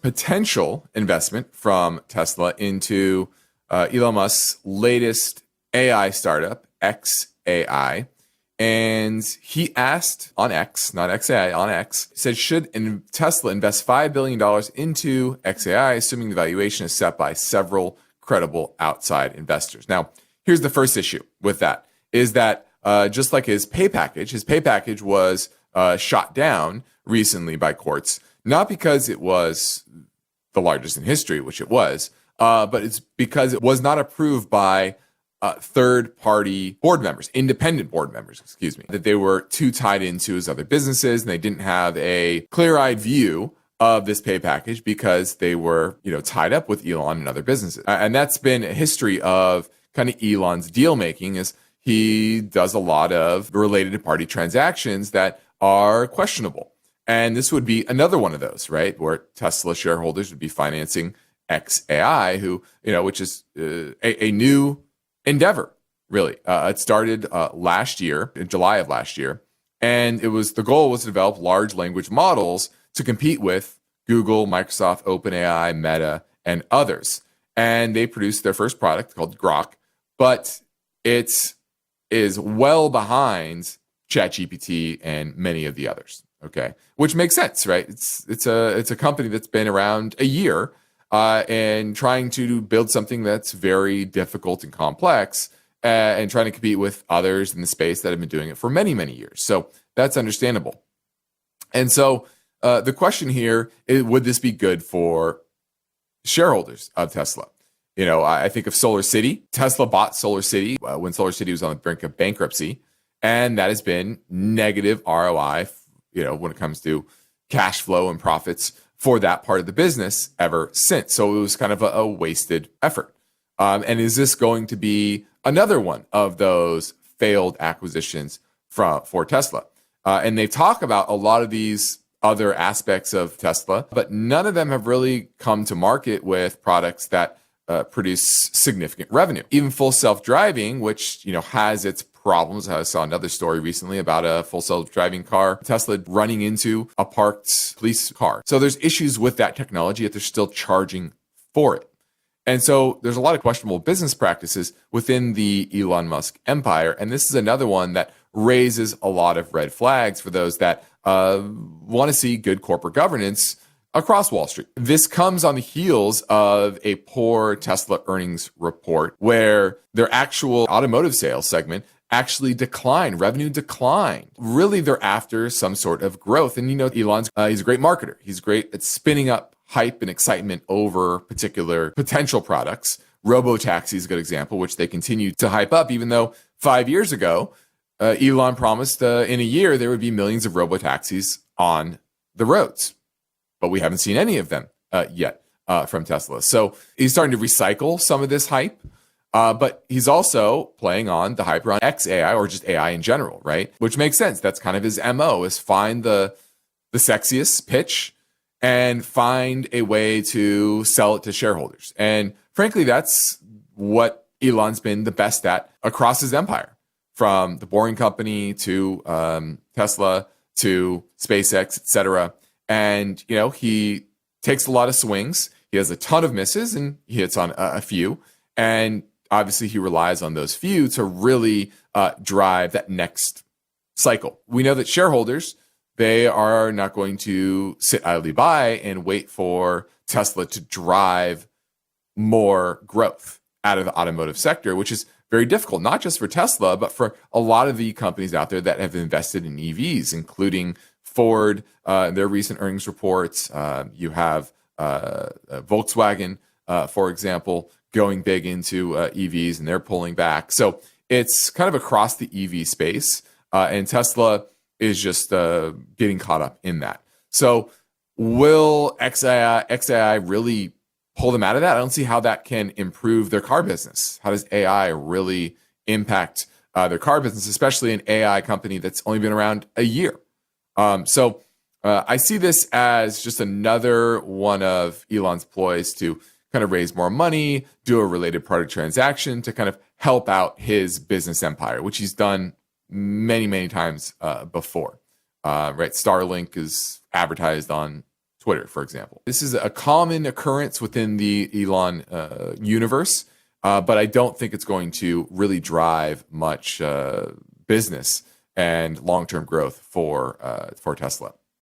potential investment from Tesla into Elon Musk's latest AI startup, xAI. And he asked on X, not xAI, on X, said, should Tesla invest $5 billion into xAI, assuming the valuation is set by several credible outside investors? Now, here's the first issue with that, is that just like his pay package was shot down recently by courts, not because it was the largest in history, which it was, but it's because it was not approved by third-party board members, independent board members, that they were too tied into his other businesses and they didn't have a clear-eyed view of this pay package because they were, tied up with Elon and other businesses. And that's been a history of kind of Elon's deal making, is he does a lot of related party transactions that are questionable. And this would be another one of those, right? Where Tesla shareholders would be financing xAI, which is a new endeavor, really. It started last year, in July of last year. And the goal was to develop large language models to compete with Google, Microsoft, OpenAI, Meta, and others. And they produced their first product called Grok, but it is well behind ChatGPT and many of the others. Okay, which makes sense, right? It's a company that's been around a year and trying to build something that's very difficult and complex and trying to compete with others in the space that have been doing it for many, many years. So that's understandable. And so the question here is, would this be good for shareholders of Tesla? I think of SolarCity. Tesla bought SolarCity when SolarCity was on the brink of bankruptcy, and that has been negative ROI, when it comes to cash flow and profits for that part of the business ever since. So it was kind of a wasted effort. And is this going to be another one of those failed acquisitions for Tesla? And they talk about a lot of these other aspects of Tesla, but none of them have really come to market with products that produce significant revenue. Even full self-driving, which has its problems. I saw another story recently about a full self-driving car, Tesla running into a parked police car. So there's issues with that technology, yet they're still charging for it. And so there's a lot of questionable business practices within the Elon Musk empire. And this is another one that raises a lot of red flags for those that want to see good corporate governance across Wall Street. This comes on the heels of a poor Tesla earnings report where their actual automotive sales segment actually declined, revenue declined. Really, they're after some sort of growth. And Elon's, he's a great marketer. He's great at spinning up hype and excitement over particular potential products. Robotaxi is a good example, which they continue to hype up, even though 5 years ago, Elon promised in a year there would be millions of robotaxis on the roads. But we haven't seen any of them yet from Tesla. So he's starting to recycle some of this hype. But he's also playing on the hype around xAI, or just AI in general, right? Which makes sense. That's kind of his MO, is find the sexiest pitch and find a way to sell it to shareholders. And frankly, that's what Elon's been the best at across his empire, from the Boring Company to Tesla to SpaceX, etc. And, he takes a lot of swings. He has a ton of misses and he hits on a few. And obviously, he relies on those few to really drive that next cycle. We know that shareholders, they are not going to sit idly by and wait for Tesla to drive more growth out of the automotive sector, which is very difficult, not just for Tesla, but for a lot of the companies out there that have invested in EVs, including Ford, their recent earnings reports. You have Volkswagen, for example, going big into EVs, and they're pulling back. So it's kind of across the EV space, and Tesla is just getting caught up in that. So will xAI really pull them out of that? I don't see how that can improve their car business. How does AI really impact their car business, especially an AI company that's only been around a year? So I see this as just another one of Elon's ploys to kind of raise more money, do a related party transaction to kind of help out his business empire, which he's done many, many times before. Right? Starlink is advertised on Twitter, for example. This is a common occurrence within the Elon universe, but I don't think it's going to really drive much business and long-term growth for Tesla.